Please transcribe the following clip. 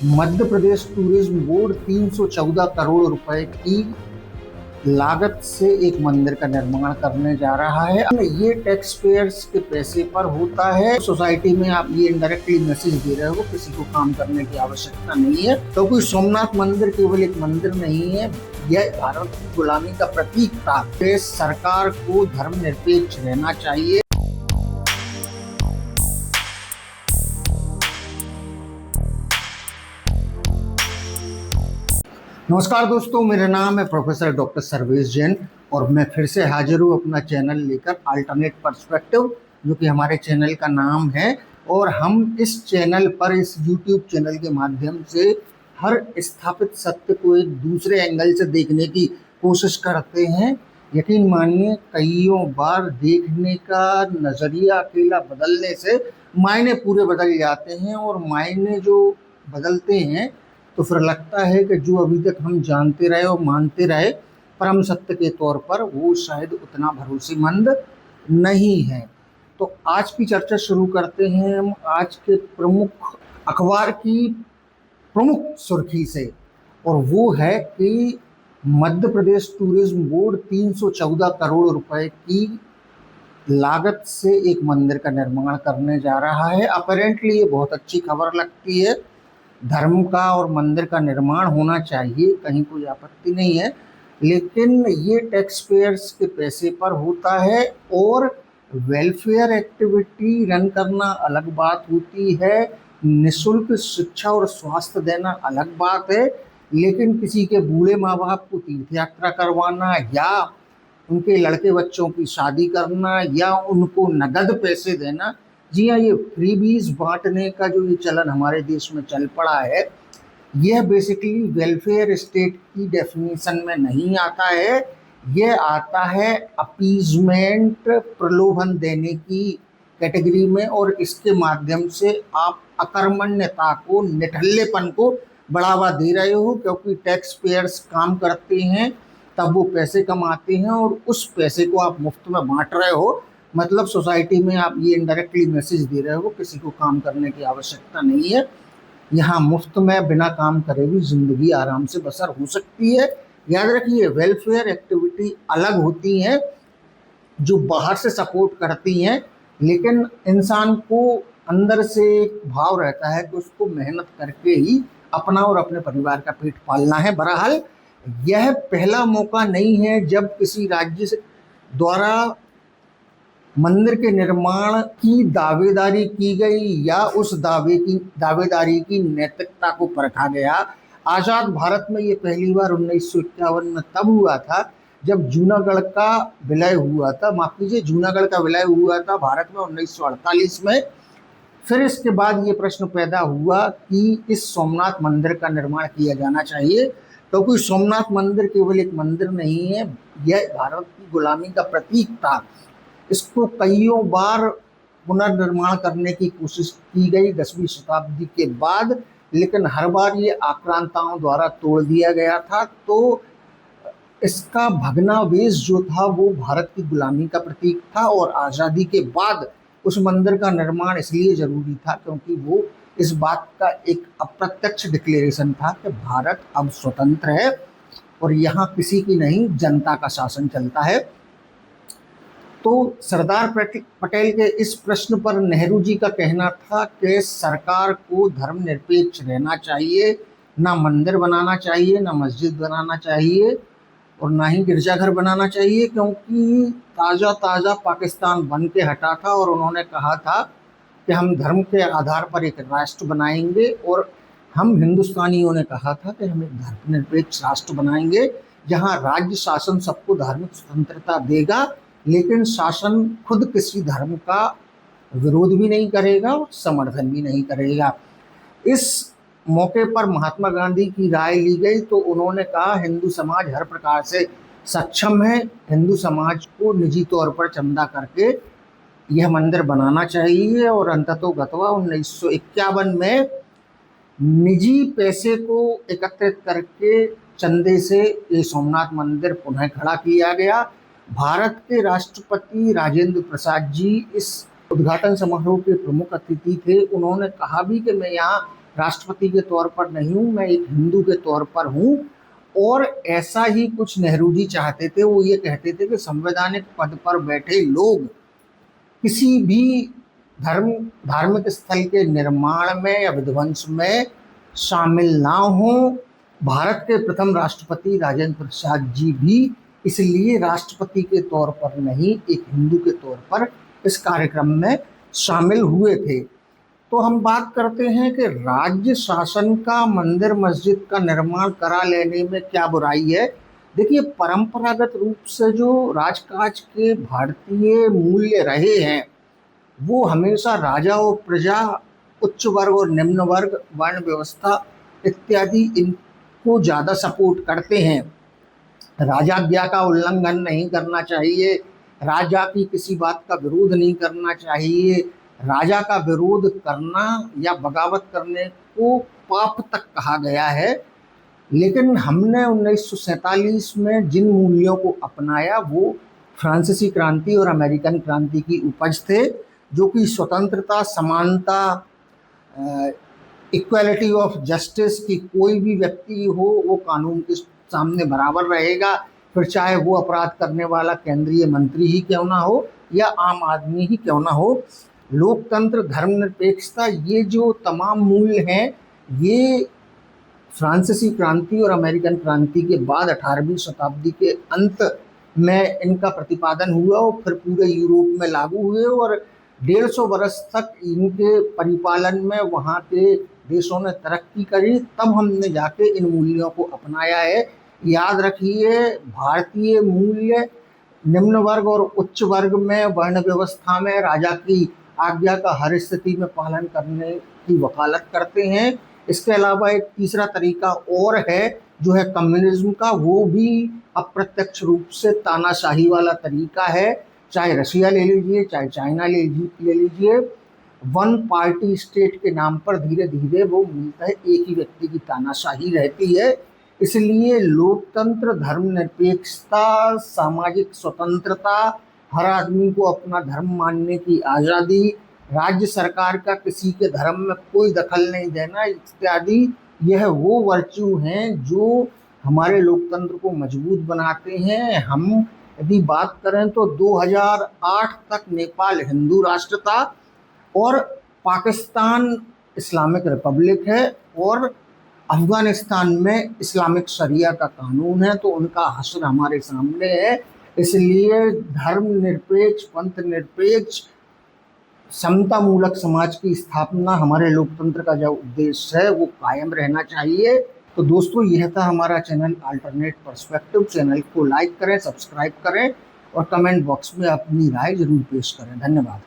Madhya Pradesh tourism board 314 crore रुपए की लागत से एक मंदिर का निर्माण करने जा रहा है। ये टैक्स पेयर्स के पैसे पर होता है। सोसाइटी में आप ये इनडायरेक्टली मैसेज दे रहे हो, किसी को काम करने की आवश्यकता नहीं है। तो कोई सोमनाथ मंदिर केवल एक मंदिर नहीं है, यह भारत की गुलामी का प्रतीक था। सरकार को धर्मनिरपेक्ष रहना चाहिए। नमस्कार दोस्तों, मेरा नाम है प्रोफेसर डॉक्टर सर्वेश जैन और मैं फिर से हाजिर हूँ अपना चैनल लेकर, अल्टरनेट पर्सपेक्टिव, जो कि हमारे चैनल का नाम है। और हम इस चैनल पर, इस यूट्यूब चैनल के माध्यम से हर स्थापित सत्य को एक दूसरे एंगल से देखने की कोशिश करते हैं। यकीन मानिए, कईयों बार देखने का नज़रिया अकेला बदलने से मायने पूरे बदल जाते हैं, और मायने जो बदलते हैं तो फिर लगता है कि जो अभी तक हम जानते रहे और मानते रहे परम सत्य के तौर पर, वो शायद उतना भरोसेमंद नहीं है। तो आज की चर्चा शुरू करते हैं हम आज के प्रमुख अखबार की प्रमुख सुर्खी से, और वो है कि मध्य प्रदेश टूरिज्म बोर्ड 314 करोड़ रुपए की लागत से एक मंदिर का निर्माण करने जा रहा है। अपेरेंटली ये बहुत अच्छी खबर लगती है। धर्म का और मंदिर का निर्माण होना चाहिए, कहीं कोई आपत्ति नहीं है, लेकिन ये टैक्स पेयर्स के पैसे पर होता है। और वेलफेयर एक्टिविटी रन करना अलग बात होती है, निःशुल्क शिक्षा और स्वास्थ्य देना अलग बात है, लेकिन किसी के बूढ़े माँ बाप को तीर्थ यात्रा करवाना, या उनके लड़के बच्चों की शादी करना, या उनको नगद पैसे देना, जी हाँ, ये फ्रीबीज बांटने का जो ये चलन हमारे देश में चल पड़ा है, यह बेसिकली वेलफेयर स्टेट की डेफिनेशन में नहीं आता है। यह आता है अपीजमेंट, प्रलोभन देने की कैटेगरी में, और इसके माध्यम से आप अकर्मण्यता को, निठल्लेपन को बढ़ावा दे रहे हो, क्योंकि टैक्स पेयर्स काम करते हैं तब वो पैसे कमाते हैं, और उस पैसे को आप मुफ्त में बांट रहे हो। मतलब सोसाइटी में आप ये इनडायरेक्टली मैसेज दे रहे हो, किसी को काम करने की आवश्यकता नहीं है, यहाँ मुफ्त में बिना काम करे भी जिंदगी आराम से बसर हो सकती है। याद रखिए, वेलफेयर एक्टिविटी अलग होती हैं जो बाहर से सपोर्ट करती हैं, लेकिन इंसान को अंदर से एक भाव रहता है कि उसको मेहनत करके ही अपना और अपने परिवार का पेट पालना है। बहरहाल, यह पहला मौका नहीं है जब किसी राज्य से द्वारा मंदिर के निर्माण की दावेदारी की गई, या उस दावेदारी की नैतिकता को परखा गया। आज़ाद भारत में ये पहली बार 1951 में तब हुआ था जब जूनागढ़ का विलय हुआ था। माफ कीजिए, जूनागढ़ का विलय हुआ था भारत में 1948 में। फिर इसके बाद ये प्रश्न पैदा हुआ कि इस सोमनाथ मंदिर का निर्माण किया जाना चाहिए, क्योंकि सोमनाथ मंदिर केवल एक मंदिर नहीं है, यह भारत की गुलामी का प्रतीक था। इसको कईयों बार पुनर्निर्माण करने की कोशिश की गई 10वीं शताब्दी के बाद, लेकिन हर बार ये आक्रांताओं द्वारा तोड़ दिया गया था। तो इसका भग्नावशेष जो था वो भारत की गुलामी का प्रतीक था, और आज़ादी के बाद उस मंदिर का निर्माण इसलिए जरूरी था क्योंकि वो इस बात का एक अप्रत्यक्ष डिक्लेरेशन था कि भारत अब स्वतंत्र है और यहाँ किसी की नहीं, जनता का शासन चलता है। तो सरदार पटेल के इस प्रश्न पर नेहरू जी का कहना था कि सरकार को धर्मनिरपेक्ष रहना चाहिए, ना मंदिर बनाना चाहिए, ना मस्जिद बनाना चाहिए, और ना ही गिरजाघर बनाना चाहिए, क्योंकि ताज़ा ताज़ा पाकिस्तान बन के हटा था। और उन्होंने कहा था कि हम धर्म के आधार पर एक राष्ट्र बनाएंगे, और हम हिंदुस्तानियों ने कहा था कि हम एक धर्मनिरपेक्ष राष्ट्र बनाएंगे जहाँ राज्य शासन सबको धार्मिक स्वतंत्रता देगा, लेकिन शासन खुद किसी धर्म का विरोध भी नहीं करेगा और समर्थन भी नहीं करेगा। इस मौके पर महात्मा गांधी की राय ली गई, तो उन्होंने कहा हिंदू समाज हर प्रकार से सक्षम है, हिंदू समाज को निजी तौर पर चंदा करके यह मंदिर बनाना चाहिए। और अंततोगत्वा 1951 में निजी पैसे को एकत्रित करके चंदे से ये सोमनाथ मंदिर पुनः खड़ा किया गया। भारत के राष्ट्रपति राजेंद्र प्रसाद जी इस उद्घाटन समारोह के प्रमुख अतिथि थे। उन्होंने कहा भी कि मैं यहाँ राष्ट्रपति के तौर पर नहीं हूँ, मैं एक हिंदू के तौर पर हूँ। और ऐसा ही कुछ नेहरू जी चाहते थे। वो ये कहते थे कि संवैधानिक पद पर बैठे लोग किसी भी धार्मिक स्थल के निर्माण में या विध्वंस में शामिल ना हो। भारत के प्रथम राष्ट्रपति राजेंद्र प्रसाद जी भी इसलिए राष्ट्रपति के तौर पर नहीं, एक हिंदू के तौर पर इस कार्यक्रम में शामिल हुए थे। तो हम बात करते हैं कि राज्य शासन का मंदिर मस्जिद का निर्माण करा लेने में क्या बुराई है। देखिए, परंपरागत रूप से जो राजकाज के भारतीय मूल्य रहे हैं वो हमेशा राजा और प्रजा, उच्च वर्ग और निम्न वर्ग, वर्ण व्यवस्था इत्यादि इनको ज़्यादा सपोर्ट करते हैं। राजाज्ञा का उल्लंघन नहीं करना चाहिए, राजा की किसी बात का विरोध नहीं करना चाहिए। राजा का विरोध करना या बगावत करने को पाप तक कहा गया है। लेकिन हमने 1947 में जिन मूल्यों को अपनाया वो फ्रांसीसी क्रांति और अमेरिकन क्रांति की उपज थे, जो कि स्वतंत्रता, समानता, इक्वालिटी ऑफ जस्टिस, की कोई भी व्यक्ति हो वो कानून के सामने बराबर रहेगा, फिर चाहे वो अपराध करने वाला केंद्रीय मंत्री ही क्यों ना हो या आम आदमी ही क्यों ना हो। लोकतंत्र, धर्मनिरपेक्षता, ये जो तमाम मूल्य हैं ये फ्रांसीसी क्रांति और अमेरिकन क्रांति के बाद 18वीं शताब्दी के अंत में इनका प्रतिपादन हुआ और फिर पूरे यूरोप में लागू हुए और 150 वर्ष तक इनके परिपालन में वहाँ के देशों ने तरक्की करी। तब हमने जाके इन मूल्यों को अपनाया है। याद रखिए, भारतीय मूल्य निम्न वर्ग और उच्च वर्ग में, वर्ण व्यवस्था में राजा की आज्ञा का हर स्थिति में पालन करने की वकालत करते हैं। इसके अलावा एक तीसरा तरीका और है जो है कम्युनिज्म का, वो भी अप्रत्यक्ष रूप से तानाशाही वाला तरीका है। चाहे रशिया ले लीजिए, चाहे चाइना ले लीजिए, वन पार्टी स्टेट के नाम पर धीरे धीरे वो मिलता है एक ही व्यक्ति की तानाशाही रहती है। इसलिए लोकतंत्र, धर्मनिरपेक्षता, सामाजिक स्वतंत्रता, हर आदमी को अपना धर्म मानने की आज़ादी, राज्य सरकार का किसी के धर्म में कोई दखल नहीं देना इत्यादि, यह वो वर्च्यू हैं जो हमारे लोकतंत्र को मजबूत बनाते हैं। हम यदि बात करें तो 2008 तक नेपाल हिंदू राष्ट्र था और पाकिस्तान इस्लामिक रिपब्लिक है और अफगानिस्तान में इस्लामिक शरिया का कानून है, तो उनका हश्र हमारे सामने है। इसलिए धर्मनिरपेक्ष, पंथ निरपेक्ष, समता मूलक समाज की स्थापना हमारे लोकतंत्र का जो उद्देश्य है वो कायम रहना चाहिए। तो दोस्तों, यह था हमारा चैनल अल्टरनेट पर्सपेक्टिव। चैनल को लाइक करें, सब्सक्राइब करें और कमेंट बॉक्स में अपनी राय जरूर पेश करें। धन्यवाद।